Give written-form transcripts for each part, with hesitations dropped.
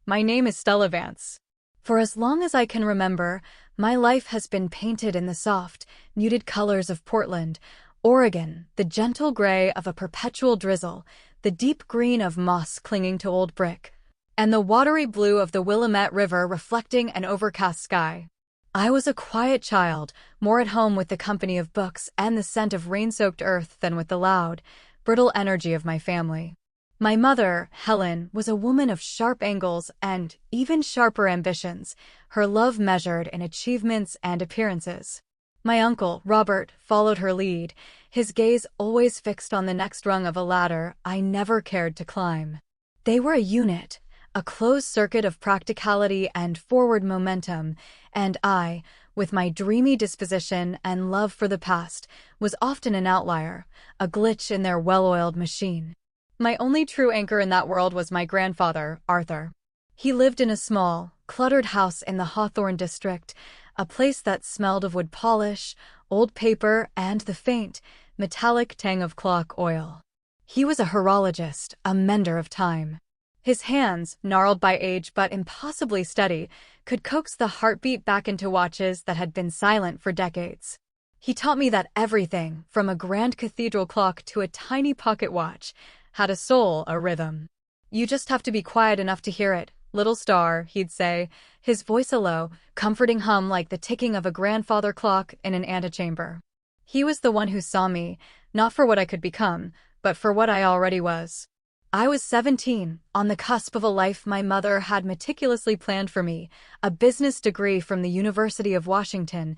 My name is Stella Vance. For as long as I can remember, my life has been painted in the soft, muted colors of Portland, Oregon, the gentle gray of a perpetual drizzle, the deep green of moss clinging to old brick, and the watery blue of the Willamette River reflecting an overcast sky. I was a quiet child, more at home with the company of books and the scent of rain-soaked earth than with the loud, brittle energy of my family. My mother, Helen, was a woman of sharp angles and even sharper ambitions, her love measured in achievements and appearances. My uncle, Robert, followed her lead, his gaze always fixed on the next rung of a ladder I never cared to climb. They were a unit, a closed circuit of practicality and forward momentum, and I, with my dreamy disposition and love for the past, was often an outlier, a glitch in their well-oiled machine. My only true anchor in that world was my grandfather, Arthur. He lived in a small, cluttered house in the Hawthorne district, a place that smelled of wood polish, old paper, and the faint, metallic tang of clock oil. He was a horologist, a mender of time. His hands, gnarled by age but impossibly steady, could coax the heartbeat back into watches that had been silent for decades. He taught me that everything, from a grand cathedral clock to a tiny pocket watch, had a soul, a rhythm. You just have to be quiet enough to hear it, little star, he'd say, his voice a low, comforting hum like the ticking of a grandfather clock in an antechamber. He was the one who saw me, not for what I could become, but for what I already was. I was 17, on the cusp of a life my mother had meticulously planned for me, a business degree from the University of Washington,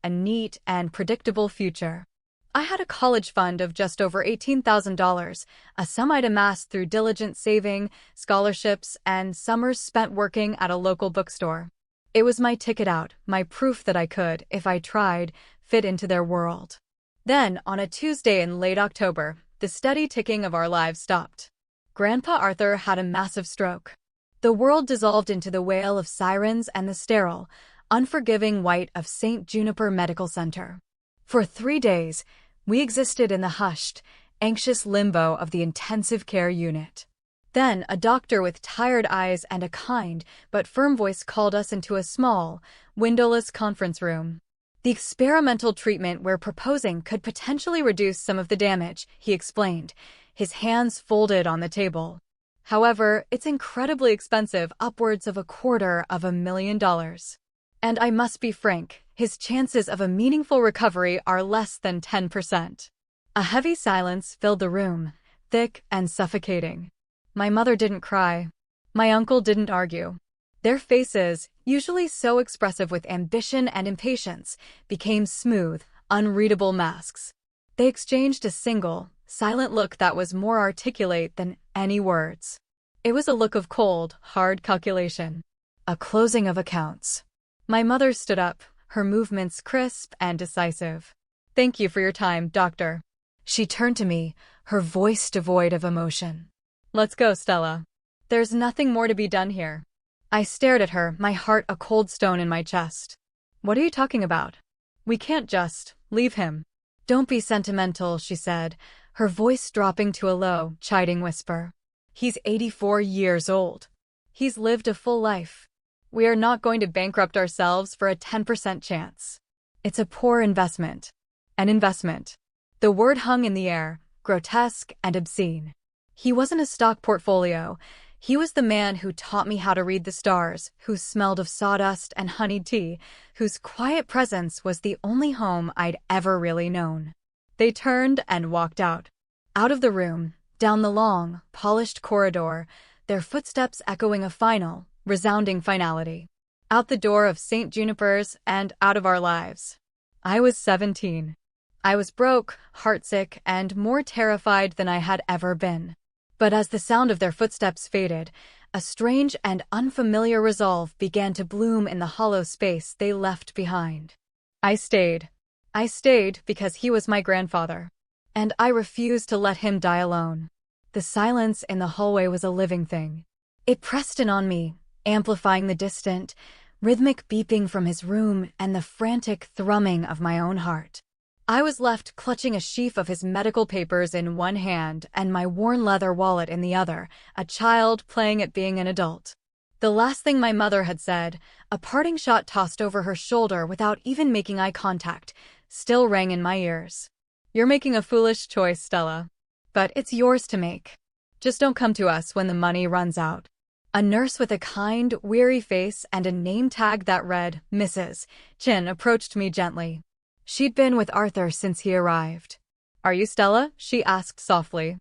a neat and predictable future. I had a college fund of just over $18,000, a sum I'd amassed through diligent saving, scholarships, and summers spent working at a local bookstore. It was my ticket out, my proof that I could, if I tried, fit into their world. Then, on a Tuesday in late October, the steady ticking of our lives stopped. Grandpa Arthur had a massive stroke. The world dissolved into the wail of sirens and the sterile, unforgiving white of St. Juniper Medical Center. For 3 days, we existed in the hushed, anxious limbo of the intensive care unit. Then, a doctor with tired eyes and a kind but firm voice called us into a small, windowless conference room. The experimental treatment we're proposing could potentially reduce some of the damage, he explained, his hands folded on the table. However, it's incredibly expensive, upwards of $250,000. And I must be frank, his chances of a meaningful recovery are less than 10%. A heavy silence filled the room, thick and suffocating. My mother didn't cry. My uncle didn't argue. Their faces, usually so expressive with ambition and impatience, became smooth, unreadable masks. They exchanged a single, silent look that was more articulate than any words. It was a look of cold, hard calculation. A closing of accounts. My mother stood up, her movements crisp and decisive. "Thank you for your time, doctor." She turned to me, her voice devoid of emotion. "Let's go, Stella. There's nothing more to be done here." I stared at her, my heart a cold stone in my chest. "What are you talking about? We can't just leave him." "Don't be sentimental," she said, her voice dropping to a low, chiding whisper. "He's 84 years old. He's lived a full life. We are not going to bankrupt ourselves for a 10% chance. It's a poor investment. An investment." The word hung in the air, grotesque and obscene. He wasn't a stock portfolio. He was the man who taught me how to read the stars, who smelled of sawdust and honeyed tea, whose quiet presence was the only home I'd ever really known. They turned and walked out. Out of the room, down the long, polished corridor, their footsteps echoing a final, resounding finality. Out the door of St. Juniper's and out of our lives. I was 17. I was broke, heartsick, and more terrified than I had ever been. But as the sound of their footsteps faded, a strange and unfamiliar resolve began to bloom in the hollow space they left behind. I stayed. I stayed because he was my grandfather. And I refused to let him die alone. The silence in the hallway was a living thing. It pressed in on me, amplifying the distant, rhythmic beeping from his room and the frantic thrumming of my own heart. I was left clutching a sheaf of his medical papers in one hand and my worn leather wallet in the other, a child playing at being an adult. The last thing my mother had said, a parting shot tossed over her shoulder without even making eye contact, still rang in my ears. You're making a foolish choice, Stella. But it's yours to make. Just don't come to us when the money runs out. A nurse with a kind, weary face and a name tag that read, Mrs. Chin, approached me gently. She'd been with Arthur since he arrived. Are you Stella? She asked softly.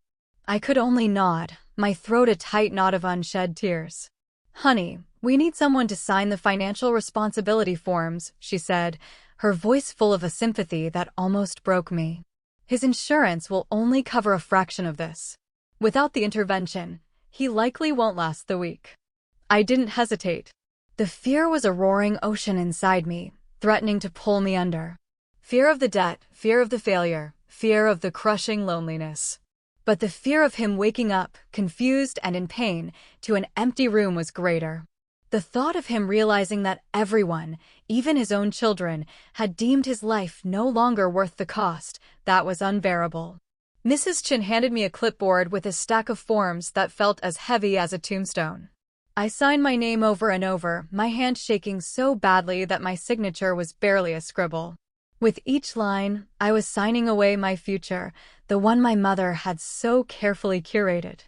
I could only nod, my throat a tight knot of unshed tears. Honey, we need someone to sign the financial responsibility forms, she said, her voice full of a sympathy that almost broke me. His insurance will only cover a fraction of this. Without the intervention, he likely won't last the week. I didn't hesitate. The fear was a roaring ocean inside me, threatening to pull me under. Fear of the debt, fear of the failure, fear of the crushing loneliness. But the fear of him waking up, confused and in pain, to an empty room was greater. The thought of him realizing that everyone, even his own children, had deemed his life no longer worth the cost, that was unbearable. Mrs. Chin handed me a clipboard with a stack of forms that felt as heavy as a tombstone. I signed my name over and over, my hand shaking so badly that my signature was barely a scribble. With each line, I was signing away my future, the one my mother had so carefully curated.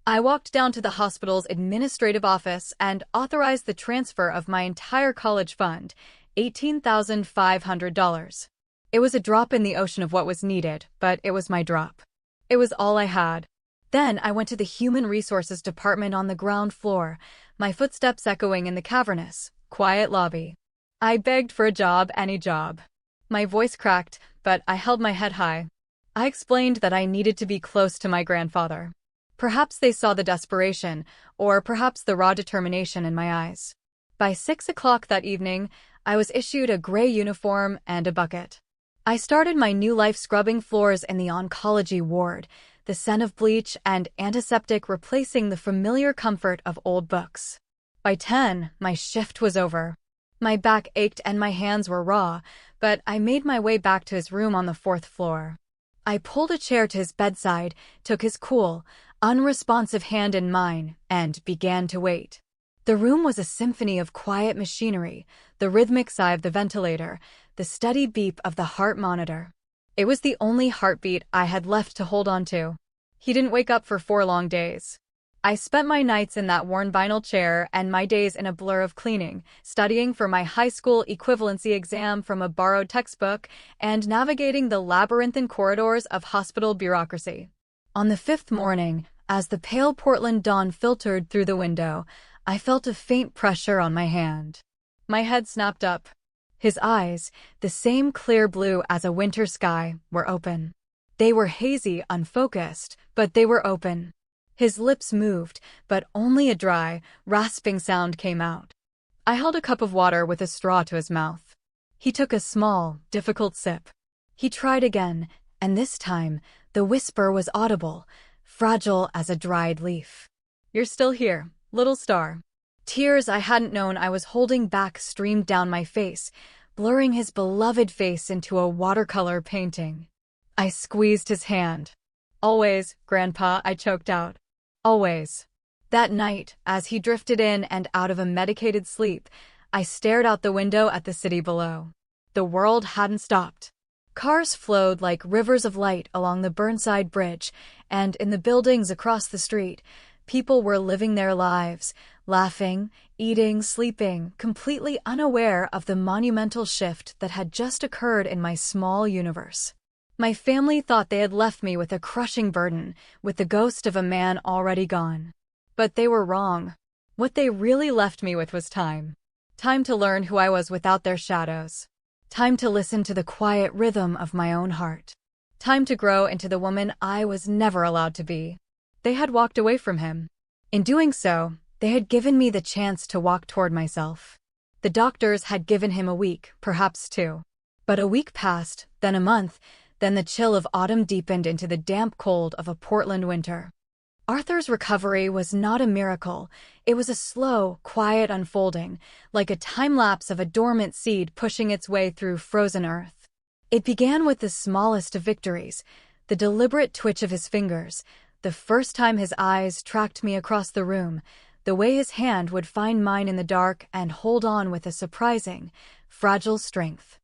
I walked down to the hospital's administrative office and authorized the transfer of my entire college fund, $18,500. It was a drop in the ocean of what was needed, but it was my drop. It was all I had. Then I went to the Human Resources Department on the ground floor, my footsteps echoing in the cavernous, quiet lobby. I begged for a job, any job. My voice cracked, but I held my head high. I explained that I needed to be close to my grandfather. Perhaps they saw the desperation, or perhaps the raw determination in my eyes. By 6 o'clock that evening, I was issued a gray uniform and a bucket. I started my new life scrubbing floors in the oncology ward, the scent of bleach and antiseptic replacing the familiar comfort of old books. By 10, my shift was over. My back ached and my hands were raw, but I made my way back to his room on the 4th floor. I pulled a chair to his bedside, took his cool, unresponsive hand in mine, and began to wait. The room was a symphony of quiet machinery, the rhythmic sigh of the ventilator, the steady beep of the heart monitor. It was the only heartbeat I had left to hold on to. He didn't wake up for 4 long days. I spent my nights in that worn vinyl chair and my days in a blur of cleaning, studying for my high school equivalency exam from a borrowed textbook, and navigating the labyrinthine corridors of hospital bureaucracy. On the 5th morning, as the pale Portland dawn filtered through the window, I felt a faint pressure on my hand. My head snapped up. His eyes, the same clear blue as a winter sky, were open. They were hazy, unfocused, but they were open. His lips moved, but only a dry, rasping sound came out. I held a cup of water with a straw to his mouth. He took a small, difficult sip. He tried again, and this time, the whisper was audible, fragile as a dried leaf. You're still here, little star. Tears I hadn't known I was holding back streamed down my face, blurring his beloved face into a watercolor painting. I squeezed his hand. Always, Grandpa, I choked out. Always. That night, as he drifted in and out of a medicated sleep, I stared out the window at the city below. The world hadn't stopped. Cars flowed like rivers of light along the Burnside Bridge, and in the buildings across the street, people were living their lives, laughing, eating, sleeping, completely unaware of the monumental shift that had just occurred in my small universe. My family thought they had left me with a crushing burden, with the ghost of a man already gone. But they were wrong. What they really left me with was time. Time to learn who I was without their shadows. Time to listen to the quiet rhythm of my own heart. Time to grow into the woman I was never allowed to be. They had walked away from him. In doing so, they had given me the chance to walk toward myself. The doctors had given him a week, perhaps 2. But a week passed, then a month, then the chill of autumn deepened into the damp cold of a Portland winter. Arthur's recovery was not a miracle. It was a slow, quiet unfolding, like a time-lapse of a dormant seed pushing its way through frozen earth. It began with the smallest of victories, the deliberate twitch of his fingers, the first time his eyes tracked me across the room, the way his hand would find mine in the dark and hold on with a surprising, fragile strength.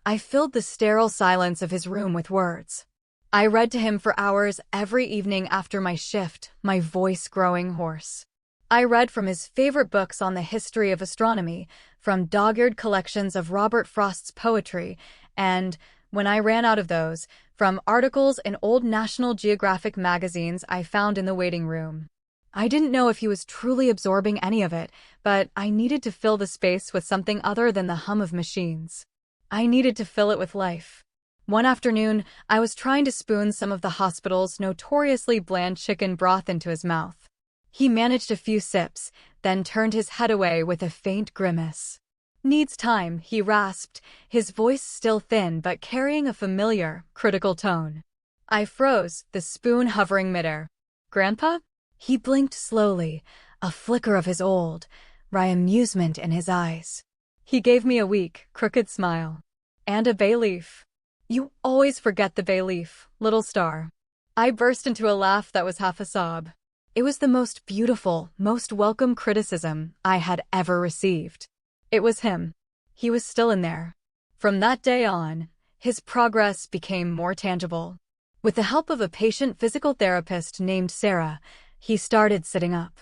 I filled the sterile silence of his room with words. I read to him for hours every evening after my shift, my voice growing hoarse. I read from his favorite books on the history of astronomy, from dog-eared collections of Robert Frost's poetry, and, when I ran out of those, from articles in old National Geographic magazines I found in the waiting room. I didn't know if he was truly absorbing any of it, but I needed to fill the space with something other than the hum of machines. I needed to fill it with life. One afternoon, I was trying to spoon some of the hospital's notoriously bland chicken broth into his mouth. He managed a few sips, then turned his head away with a faint grimace. "Needs time," he rasped, his voice still thin but carrying a familiar, critical tone. I froze, the spoon hovering midair. "Grandpa?" He blinked slowly, a flicker of his old, wry amusement in his eyes. He gave me a weak, crooked smile. "And a bay leaf. You always forget the bay leaf, little star." I burst into a laugh that was half a sob. It was the most beautiful, most welcome criticism I had ever received. It was him. He was still in there. From that day on, his progress became more tangible. With the help of a patient physical therapist named Sarah, he started sitting up.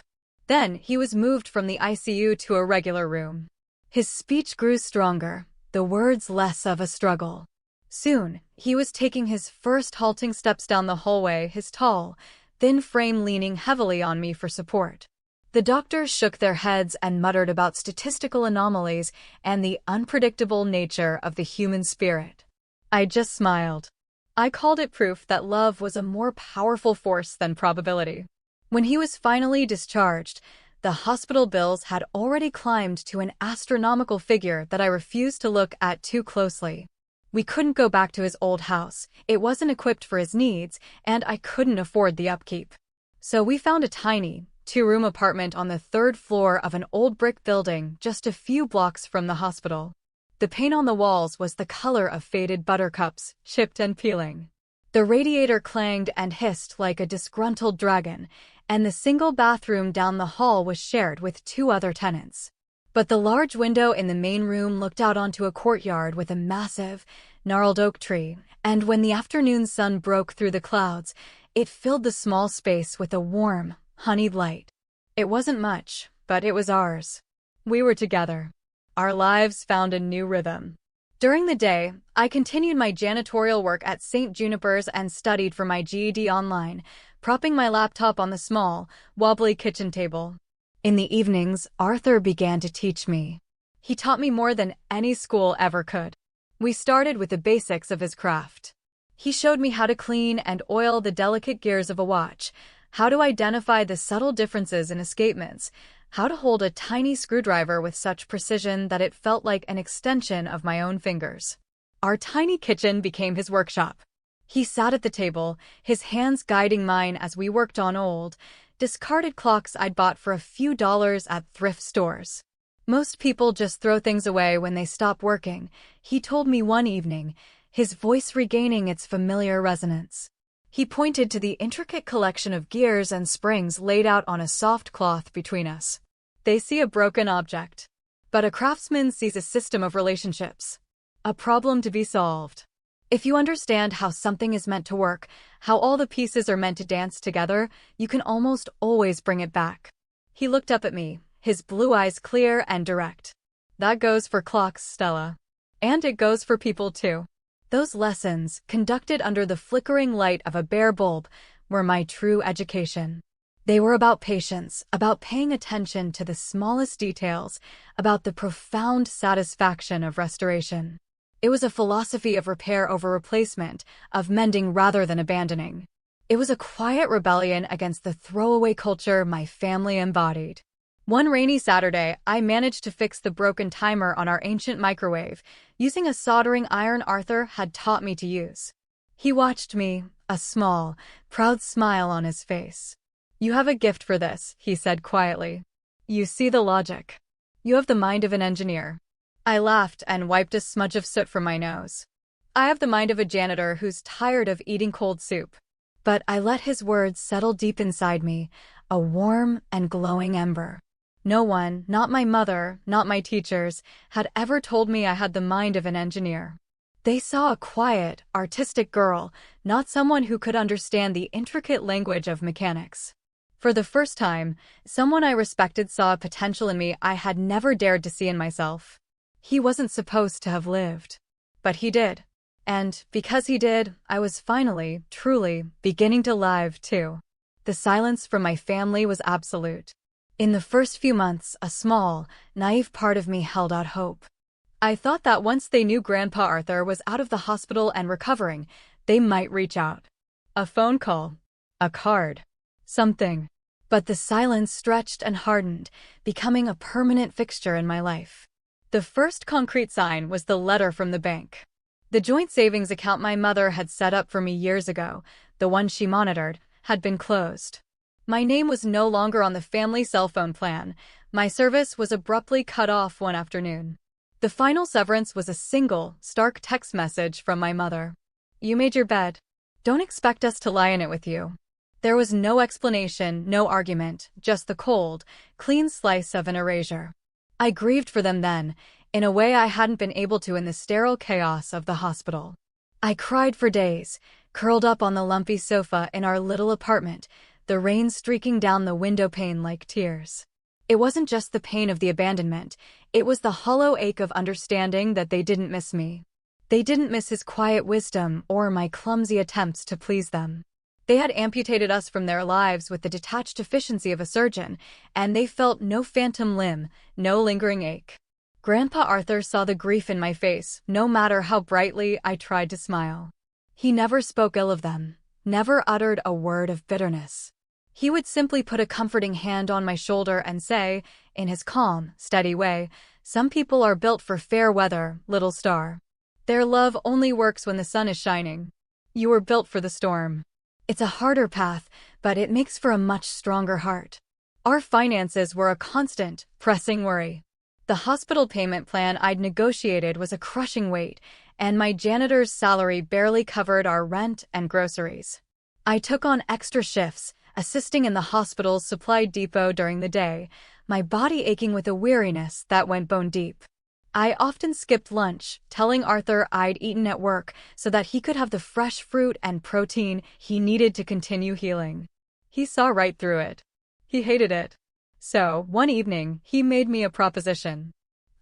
Then he was moved from the ICU to a regular room. His speech grew stronger, the words less of a struggle. Soon, he was taking his first halting steps down the hallway, his tall, thin frame leaning heavily on me for support. The doctors shook their heads and muttered about statistical anomalies and the unpredictable nature of the human spirit. I just smiled. I called it proof that love was a more powerful force than probability. When he was finally discharged, the hospital bills had already climbed to an astronomical figure that I refused to look at too closely. We couldn't go back to his old house, it wasn't equipped for his needs, and I couldn't afford the upkeep. So we found a tiny, two-room apartment on the third floor of an old brick building just a few blocks from the hospital. The paint on the walls was the color of faded buttercups, chipped and peeling. The radiator clanged and hissed like a disgruntled dragon, and the single bathroom down the hall was shared with two other tenants. But the large window in the main room looked out onto a courtyard with a massive, gnarled oak tree, and when the afternoon sun broke through the clouds, it filled the small space with a warm, honeyed light. It wasn't much, but it was ours. We were together. Our lives found a new rhythm. During the day, I continued my janitorial work at St. Juniper's and studied for my GED online, propping my laptop on the small, wobbly kitchen table. In the evenings, Arthur began to teach me. He taught me more than any school ever could. We started with the basics of his craft. He showed me how to clean and oil the delicate gears of a watch, how to identify the subtle differences in escapements, how to hold a tiny screwdriver with such precision that it felt like an extension of my own fingers. Our tiny kitchen became his workshop. He sat at the table, his hands guiding mine as we worked on old, discarded clocks I'd bought for a few dollars at thrift stores. Most people just throw things away when they stop working, he told me one evening, his voice regaining its familiar resonance. He pointed to the intricate collection of gears and springs laid out on a soft cloth between us. They see a broken object, but a craftsman sees a system of relationships, a problem to be solved. If you understand how something is meant to work, how all the pieces are meant to dance together, you can almost always bring it back. He looked up at me, his blue eyes clear and direct. That goes for clocks, Stella. And it goes for people too. Those lessons, conducted under the flickering light of a bare bulb, were my true education. They were about patience, about paying attention to the smallest details, about the profound satisfaction of restoration. It was a philosophy of repair over replacement, of mending rather than abandoning. It was a quiet rebellion against the throwaway culture my family embodied. One rainy Saturday, I managed to fix the broken timer on our ancient microwave, using a soldering iron Arthur had taught me to use. He watched me, a small, proud smile on his face. "You have a gift for this," he said quietly. "You see the logic. You have the mind of an engineer." I laughed and wiped a smudge of soot from my nose. "I have the mind of a janitor who's tired of eating cold soup." But I let his words settle deep inside me, a warm and glowing ember. No one, not my mother, not my teachers, had ever told me I had the mind of an engineer. They saw a quiet, artistic girl, not someone who could understand the intricate language of mechanics. For the first time, someone I respected saw a potential in me I had never dared to see in myself. He wasn't supposed to have lived. But he did. And because he did, I was finally, truly, beginning to live too. The silence from my family was absolute. In the first few months, a small, naive part of me held out hope. I thought that once they knew Grandpa Arthur was out of the hospital and recovering, they might reach out. A phone call. A card. Something. But the silence stretched and hardened, becoming a permanent fixture in my life. The first concrete sign was the letter from the bank. The joint savings account my mother had set up for me years ago, the one she monitored, had been closed. My name was no longer on the family cell phone plan. My service was abruptly cut off one afternoon. The final severance was a single, stark text message from my mother. "You made your bed. Don't expect us to lie in it with you." There was no explanation, no argument, just the cold, clean slice of an erasure. I grieved for them then, in a way I hadn't been able to in the sterile chaos of the hospital. I cried for days, curled up on the lumpy sofa in our little apartment, the rain streaking down the window pane like tears. It wasn't just the pain of the abandonment, it was the hollow ache of understanding that they didn't miss me. They didn't miss his quiet wisdom or my clumsy attempts to please them. They had amputated us from their lives with the detached efficiency of a surgeon, and they felt no phantom limb, no lingering ache. Grandpa Arthur saw the grief in my face, no matter how brightly I tried to smile. He never spoke ill of them, never uttered a word of bitterness. He would simply put a comforting hand on my shoulder and say, in his calm, steady way, "Some people are built for fair weather, little star. Their love only works when the sun is shining. You were built for the storm." It's a harder path, but it makes for a much stronger heart. Our finances were a constant, pressing worry. The hospital payment plan I'd negotiated was a crushing weight, and my janitor's salary barely covered our rent and groceries. I took on extra shifts, assisting in the hospital's supply depot during the day, my body aching with a weariness that went bone deep. I often skipped lunch, telling Arthur I'd eaten at work so that he could have the fresh fruit and protein he needed to continue healing. He saw right through it. He hated it. So, one evening, he made me a proposition.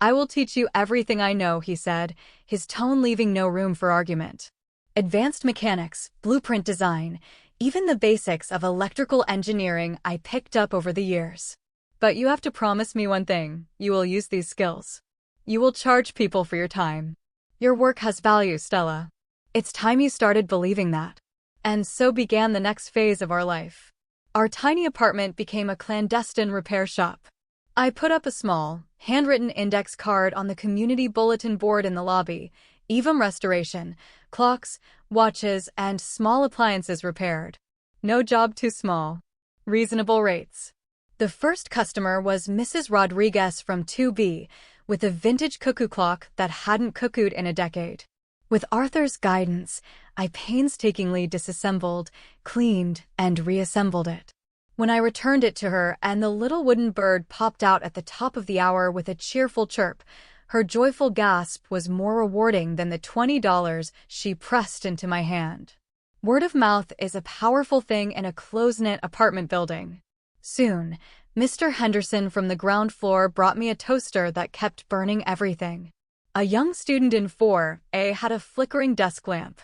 "I will teach you everything I know," he said, his tone leaving no room for argument. Advanced mechanics, blueprint design, even the basics of electrical engineering I picked up over the years. "But you have to promise me one thing: you will use these skills. You will charge people for your time. Your work has value, Stella." It's time you started believing that. And so began the next phase of our life. Our tiny apartment became a clandestine repair shop. I put up a small, handwritten index card on the community bulletin board in the lobby: EVAM Restoration, clocks, watches, and small appliances repaired. No job too small. Reasonable rates. The first customer was Mrs. Rodriguez from 2B, with a vintage cuckoo clock that hadn't cuckooed in a decade. With Arthur's guidance, I painstakingly disassembled, cleaned, and reassembled it. When I returned it to her and the little wooden bird popped out at the top of the hour with a cheerful chirp, her joyful gasp was more rewarding than the $20 she pressed into my hand. Word of mouth is a powerful thing in a close-knit apartment building. Soon, Mr. Henderson from the ground floor brought me a toaster that kept burning everything. A young student in 4A had a flickering desk lamp.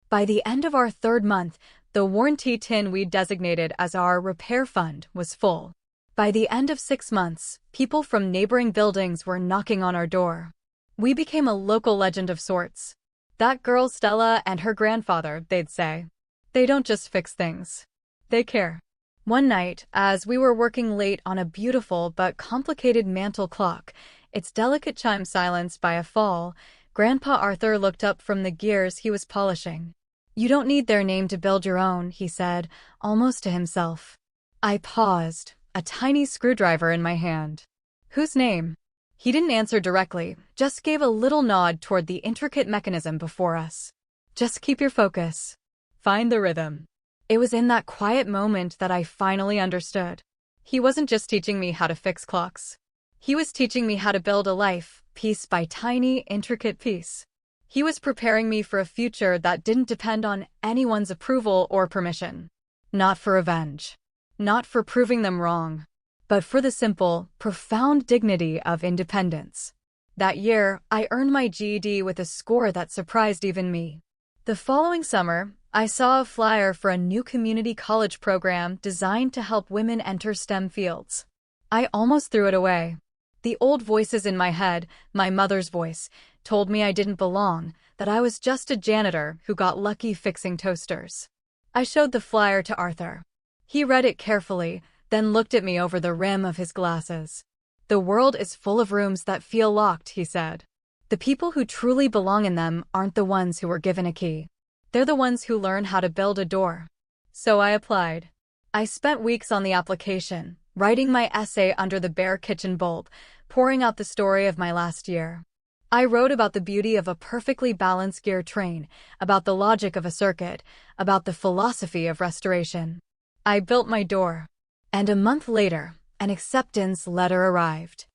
By the end of our third month, the warranty tin we'd designated as our repair fund was full. By the end of 6 months, people from neighboring buildings were knocking on our door. We became a local legend of sorts. "That girl Stella and her grandfather," they'd say. "They don't just fix things. They care." One night, as we were working late on a beautiful but complicated mantel clock, its delicate chime silenced by a fall, Grandpa Arthur looked up from the gears he was polishing. "You don't need their name to build your own," he said, almost to himself. I paused, a tiny screwdriver in my hand. "Whose name?" He didn't answer directly, just gave a little nod toward the intricate mechanism before us. "Just keep your focus. Find the rhythm." It was in that quiet moment that I finally understood. He wasn't just teaching me how to fix clocks. He was teaching me how to build a life, piece by tiny, intricate piece. He was preparing me for a future that didn't depend on anyone's approval or permission. Not for revenge. Not for proving them wrong. But for the simple, profound dignity of independence. That year, I earned my GED with a score that surprised even me. The following summer, I saw a flyer for a new community college program designed to help women enter STEM fields. I almost threw it away. The old voices in my head, my mother's voice, told me I didn't belong, that I was just a janitor who got lucky fixing toasters. I showed the flyer to Arthur. He read it carefully, then looked at me over the rim of his glasses. "The world is full of rooms that feel locked," he said. "The people who truly belong in them aren't the ones who were given a key. They're the ones who learn how to build a door." So I applied. I spent weeks on the application, writing my essay under the bare kitchen bulb, pouring out the story of my last year. I wrote about the beauty of a perfectly balanced gear train, about the logic of a circuit, about the philosophy of restoration. I built my door. And a month later, an acceptance letter arrived.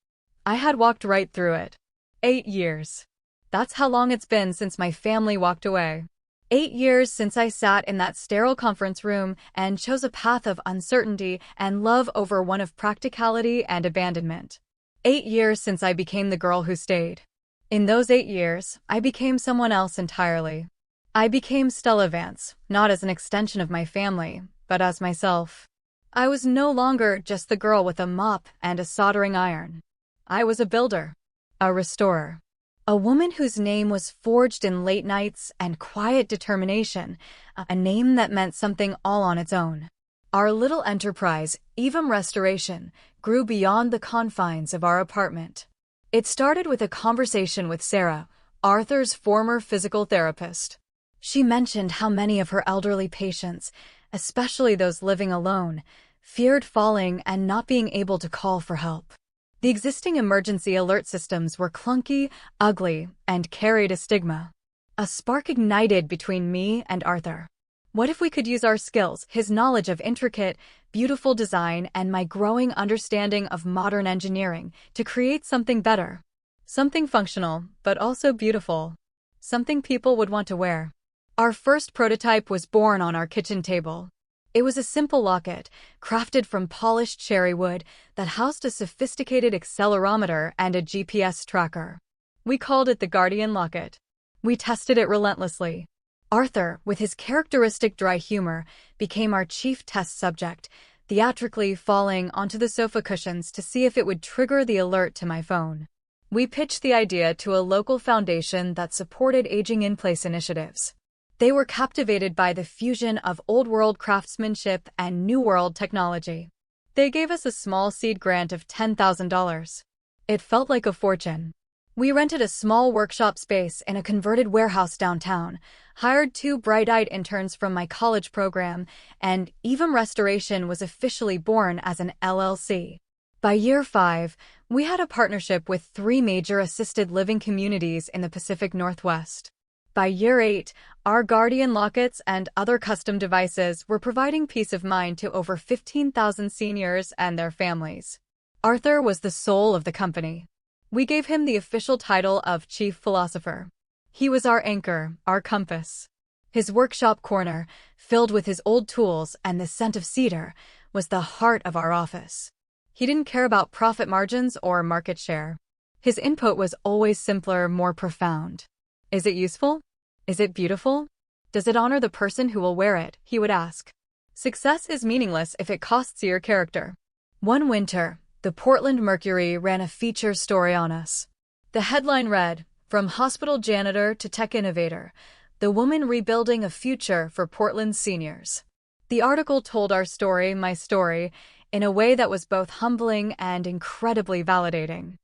I had walked right through it. 8 years. That's how long it's been since my family walked away. 8 years since I sat in that sterile conference room and chose a path of uncertainty and love over one of practicality and abandonment. 8 years since I became the girl who stayed. In those 8 years, I became someone else entirely. I became Stella Vance, not as an extension of my family, but as myself. I was no longer just the girl with a mop and a soldering iron. I was a builder, a restorer, a woman whose name was forged in late nights and quiet determination, a name that meant something all on its own. Our little enterprise, Evum Restoration, grew beyond the confines of our apartment. It started with a conversation with Sarah, Arthur's former physical therapist. She mentioned how many of her elderly patients, especially those living alone, feared falling and not being able to call for help. The existing emergency alert systems were clunky, ugly, and carried a stigma. A spark ignited between me and Arthur. What if we could use our skills, his knowledge of intricate, beautiful design, and my growing understanding of modern engineering, to create something better? Something functional, but also beautiful. Something people would want to wear. Our first prototype was born on our kitchen table. It was a simple locket, crafted from polished cherry wood, that housed a sophisticated accelerometer and a GPS tracker. We called it the Guardian Locket. We tested it relentlessly. Arthur, with his characteristic dry humor, became our chief test subject, theatrically falling onto the sofa cushions to see if it would trigger the alert to my phone. We pitched the idea to a local foundation that supported aging-in-place initiatives. They were captivated by the fusion of old-world craftsmanship and new-world technology. They gave us a small seed grant of $10,000. It felt like a fortune. We rented a small workshop space in a converted warehouse downtown, hired 2 bright-eyed interns from my college program, and Evum Restoration was officially born as an LLC. By year 5, we had a partnership with 3 major assisted living communities in the Pacific Northwest. By year 8, our Guardian Lockets and other custom devices were providing peace of mind to over 15,000 seniors and their families. Arthur was the soul of the company. We gave him the official title of Chief Philosopher. He was our anchor, our compass. His workshop corner, filled with his old tools and the scent of cedar, was the heart of our office. He didn't care about profit margins or market share. His input was always simpler, more profound. Is it useful? Is it beautiful? Does it honor the person who will wear it? He would ask. Success is meaningless if it costs your character. One winter, the Portland Mercury ran a feature story on us. The headline read, "From hospital janitor to tech innovator, the woman rebuilding a future for Portland's seniors." The article told our story, my story, in a way that was both humbling and incredibly validating.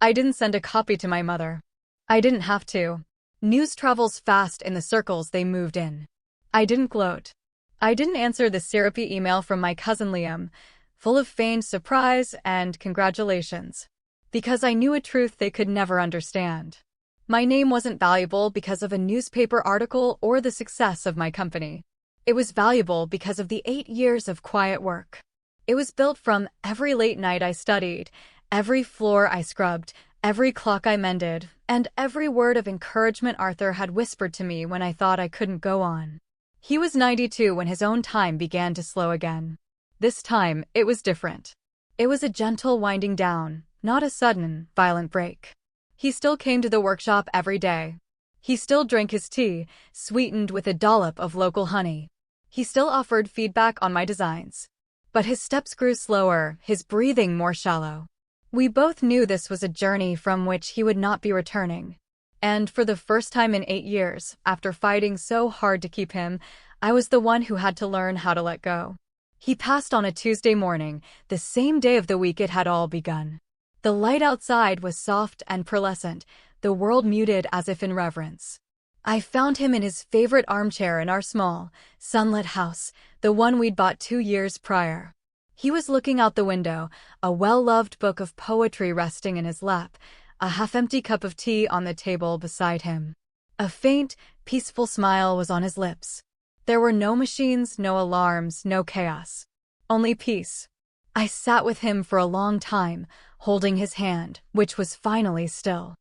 I didn't send a copy to my mother. I didn't have to. News travels fast in the circles they moved in. I didn't gloat. I didn't answer the syrupy email from my cousin Liam, full of feigned surprise and congratulations, because I knew a truth they could never understand. My name wasn't valuable because of a newspaper article or the success of my company. It was valuable because of the 8 years of quiet work. It was built from every late night I studied, every floor I scrubbed, every clock I mended, and every word of encouragement Arthur had whispered to me when I thought I couldn't go on. He was 92 when his own time began to slow again. This time, it was different. It was a gentle winding down, not a sudden, violent break. He still came to the workshop every day. He still drank his tea, sweetened with a dollop of local honey. He still offered feedback on my designs. But his steps grew slower, his breathing more shallow. We both knew this was a journey from which he would not be returning. And for the first time in 8 years, after fighting so hard to keep him, I was the one who had to learn how to let go. He passed on a Tuesday morning, the same day of the week it had all begun. The light outside was soft and pearlescent, the world muted as if in reverence. I found him in his favorite armchair in our small, sunlit house, the one we'd bought 2 years prior. He was looking out the window, a well-loved book of poetry resting in his lap, a half-empty cup of tea on the table beside him. A faint, peaceful smile was on his lips. There were no machines, no alarms, no chaos. Only peace. I sat with him for a long time, holding his hand, which was finally still.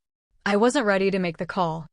I wasn't ready to make the call.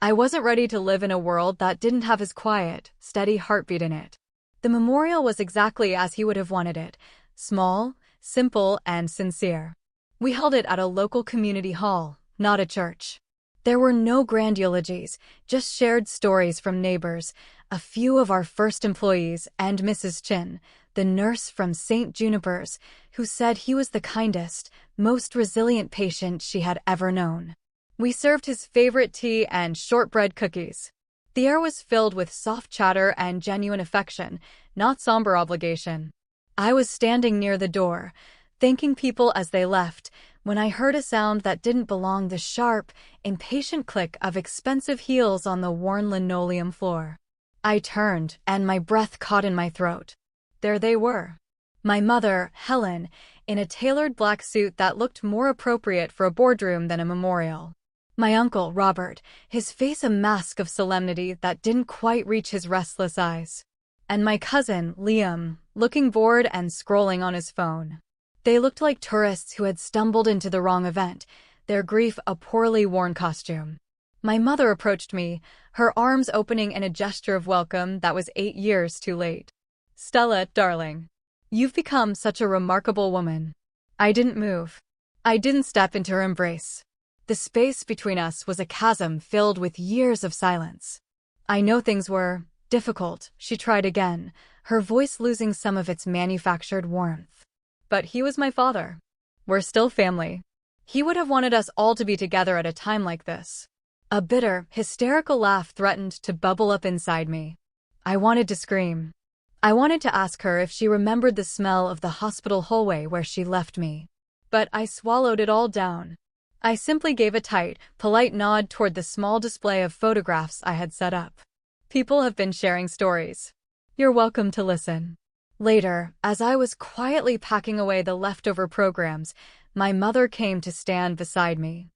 I wasn't ready to live in a world that didn't have his quiet, steady heartbeat in it. The memorial was exactly as he would have wanted it, small, simple, and sincere. We held it at a local community hall, not a church. There were no grand eulogies, just shared stories from neighbors, a few of our first employees, and Mrs. Chin, the nurse from St. Juniper's, who said he was the kindest, most resilient patient she had ever known. We served his favorite tea and shortbread cookies. The air was filled with soft chatter and genuine affection, not somber obligation. I was standing near the door, thanking people as they left, when I heard a sound that didn't belong, the sharp, impatient click of expensive heels on the worn linoleum floor. I turned, and my breath caught in my throat. There they were. My mother, Helen, in a tailored black suit that looked more appropriate for a boardroom than a memorial. My uncle, Robert, his face a mask of solemnity that didn't quite reach his restless eyes. And my cousin, Liam, looking bored and scrolling on his phone. They looked like tourists who had stumbled into the wrong event, their grief a poorly worn costume. My mother approached me, her arms opening in a gesture of welcome that was 8 years too late. "Stella, darling. You've become such a remarkable woman." I didn't move. I didn't step into her embrace. The space between us was a chasm filled with years of silence. "I know things were difficult," she tried again, her voice losing some of its manufactured warmth. "But he was my father. We're still family. He would have wanted us all to be together at a time like this." A bitter, hysterical laugh threatened to bubble up inside me. I wanted to scream. I wanted to ask her if she remembered the smell of the hospital hallway where she left me. But I swallowed it all down. I simply gave a tight, polite nod toward the small display of photographs I had set up. "People have been sharing stories. You're welcome to listen." Later, as I was quietly packing away the leftover programs, my mother came to stand beside me.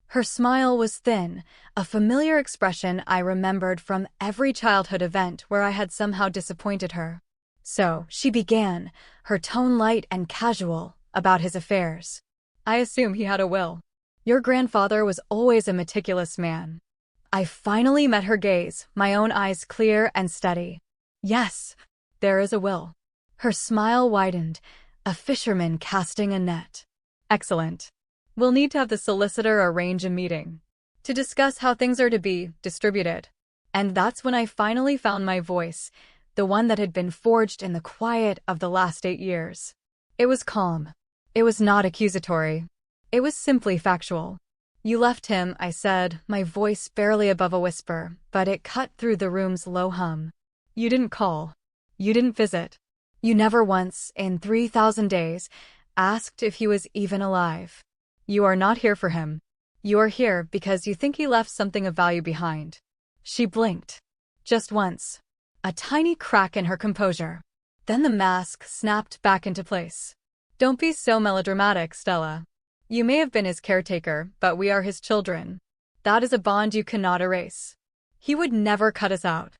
Her smile was thin, a familiar expression I remembered from every childhood event where I had somehow disappointed her. "So," she began, her tone light and casual, about his affairs. "I assume he had a will. Your grandfather was always a meticulous man." I finally met her gaze, my own eyes clear and steady. "Yes, there is a will." Her smile widened, a fisherman casting a net. "Excellent. We'll need to have the solicitor arrange a meeting to discuss how things are to be distributed." And that's when I finally found my voice, the one that had been forged in the quiet of the last 8 years. It was calm. It was not accusatory. It was simply factual. "You left him," I said, my voice barely above a whisper, but it cut through the room's low hum. "You didn't call. You didn't visit. You never once, in 3,000 days, asked if he was even alive. You are not here for him. You are here because you think he left something of value behind." She blinked. Just once. A tiny crack in her composure. Then the mask snapped back into place. "Don't be so melodramatic, Stella. You may have been his caretaker, but we are his children. That is a bond you cannot erase. He would never cut us out.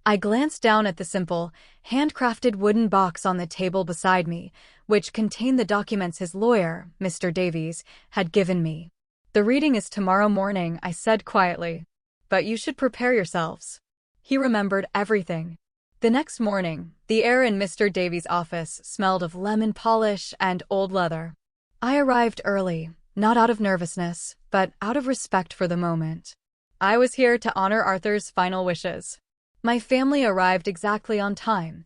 I glanced down at the simple, handcrafted wooden box on the table beside me, which contained the documents his lawyer, Mr. Davies, had given me. "The reading is tomorrow morning," I said quietly. "But you should prepare yourselves." He remembered everything. The next morning, the air in Mr. Davies' office smelled of lemon polish and old leather. I arrived early, not out of nervousness, but out of respect for the moment. I was here to honor Arthur's final wishes. My family arrived exactly on time,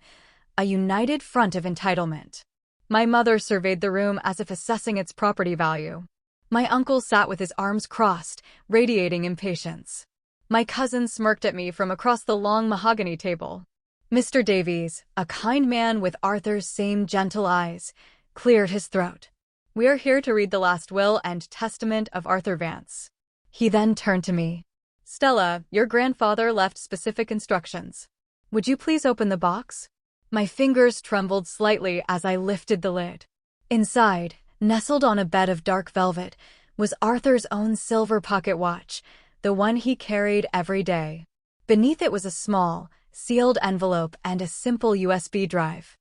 a united front of entitlement. My mother surveyed the room as if assessing its property value. My uncle sat with his arms crossed, radiating impatience. My cousin smirked at me from across the long mahogany table. Mr. Davies, a kind man with Arthur's same gentle eyes, cleared his throat. "We are here to read the last will and testament of Arthur Vance." He then turned to me. "Stella, your grandfather left specific instructions. Would you please open the box?" My fingers trembled slightly as I lifted the lid. Inside, nestled on a bed of dark velvet, was Arthur's own silver pocket watch, the one he carried every day. Beneath it was a small, sealed envelope and a simple USB drive.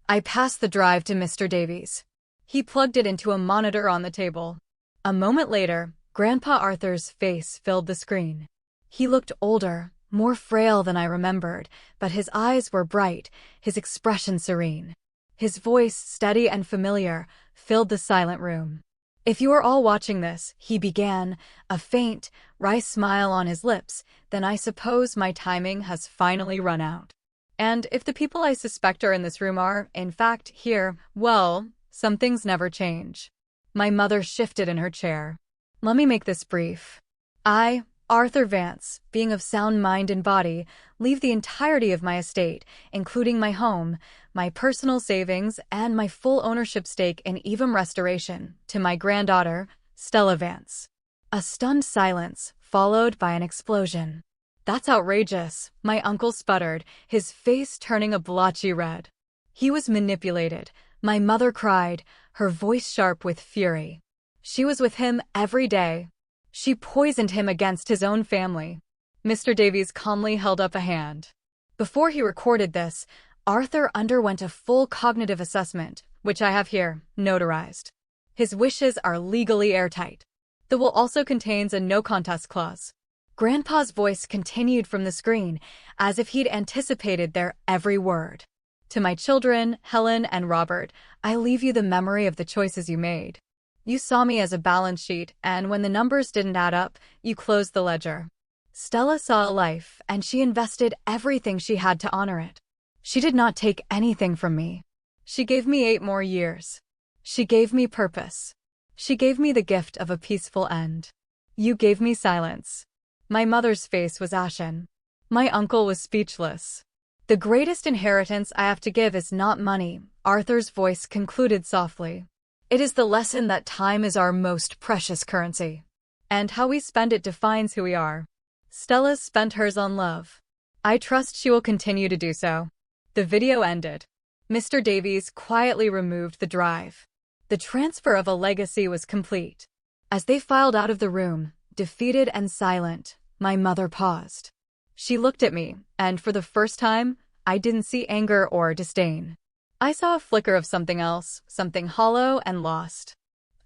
I passed the drive to Mr. Davies. He plugged it into a monitor on the table. A moment later, Grandpa Arthur's face filled the screen. He looked older, more frail than I remembered, but his eyes were bright, his expression serene. His voice, steady and familiar, filled the silent room. "If you are all watching this," he began, a faint, wry smile on his lips, "then I suppose my timing has finally run out. And if the people I suspect are in this room are, in fact, here, well, some things never change." My mother shifted in her chair. "Let me make this brief. I, Arthur Vance, being of sound mind and body, leave the entirety of my estate, including my home, my personal savings, and my full ownership stake in Evum Restoration, to my granddaughter, Stella Vance." A stunned silence, followed by an explosion. "That's outrageous," my uncle sputtered, his face turning a blotchy red. "He was manipulated," my mother cried, her voice sharp with fury. "She was with him every day. She poisoned him against his own family." Mr. Davies calmly held up a hand. "Before he recorded this, Arthur underwent a full cognitive assessment, which I have here, notarized. His wishes are legally airtight. The will also contains a no-contest clause." Grandpa's voice continued from the screen, as if he'd anticipated their every word. "To my children, Helen and Robert, I leave you the memory of the choices you made. You saw me as a balance sheet, and when the numbers didn't add up, you closed the ledger. Stella saw a life, and she invested everything she had to honor it. She did not take anything from me. She gave me 8 more years. She gave me purpose. She gave me the gift of a peaceful end. You gave me silence." My mother's face was ashen. My uncle was speechless. "The greatest inheritance I have to give is not money," Arthur's voice concluded softly. "It is the lesson that time is our most precious currency. And how we spend it defines who we are. Stella spent hers on love. I trust she will continue to do so." The video ended. Mr. Davies quietly removed the drive. The transfer of a legacy was complete. As they filed out of the room, defeated and silent, my mother paused. She looked at me, and for the first time, I didn't see anger or disdain. I saw a flicker of something else, something hollow and lost.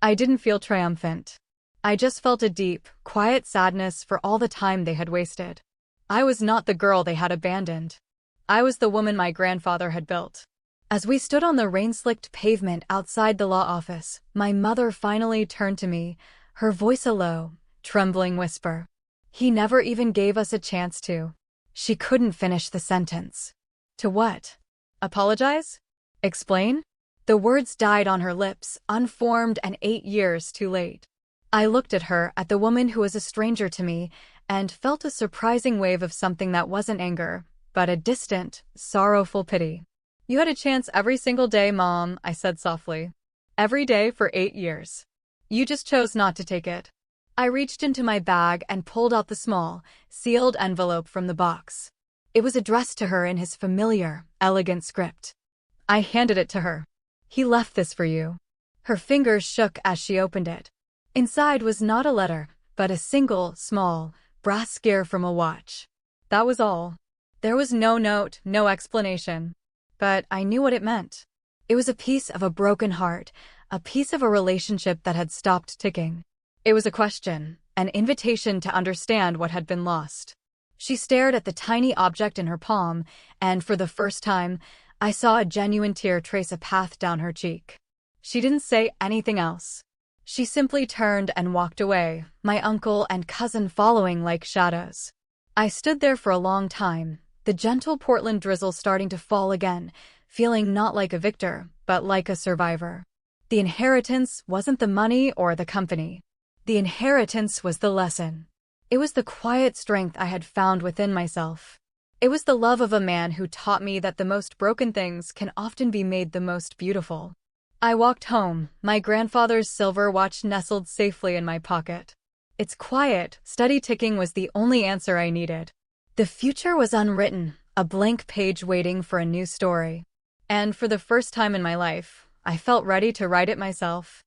I didn't feel triumphant. I just felt a deep, quiet sadness for all the time they had wasted. I was not the girl they had abandoned. I was the woman my grandfather had built. As we stood on the rain-slicked pavement outside the law office, my mother finally turned to me, her voice a low, trembling whisper. "He never even gave us a chance to." She couldn't finish the sentence. "To what? Apologize? Explain?" The words died on her lips, unformed and 8 years too late. I looked at her, at the woman who was a stranger to me, and felt a surprising wave of something that wasn't anger, but a distant, sorrowful pity. "You had a chance every single day, Mom," I said softly. "Every day for 8 years. You just chose not to take it." I reached into my bag and pulled out the small, sealed envelope from the box. It was addressed to her in his familiar, elegant script. I handed it to her. "He left this for you." Her fingers shook as she opened it. Inside was not a letter, but a single, small, brass gear from a watch. That was all. There was no note, no explanation. But I knew what it meant. It was a piece of a broken heart, a piece of a relationship that had stopped ticking. It was a question, an invitation to understand what had been lost. She stared at the tiny object in her palm, and for the first time, I saw a genuine tear trace a path down her cheek. She didn't say anything else. She simply turned and walked away, my uncle and cousin following like shadows. I stood there for a long time, the gentle Portland drizzle starting to fall again, feeling not like a victor, but like a survivor. The inheritance wasn't the money or the company. The inheritance was the lesson. It was the quiet strength I had found within myself. It was the love of a man who taught me that the most broken things can often be made the most beautiful. I walked home, my grandfather's silver watch nestled safely in my pocket. Its quiet, steady ticking was the only answer I needed. The future was unwritten, a blank page waiting for a new story. And for the first time in my life, I felt ready to write it myself.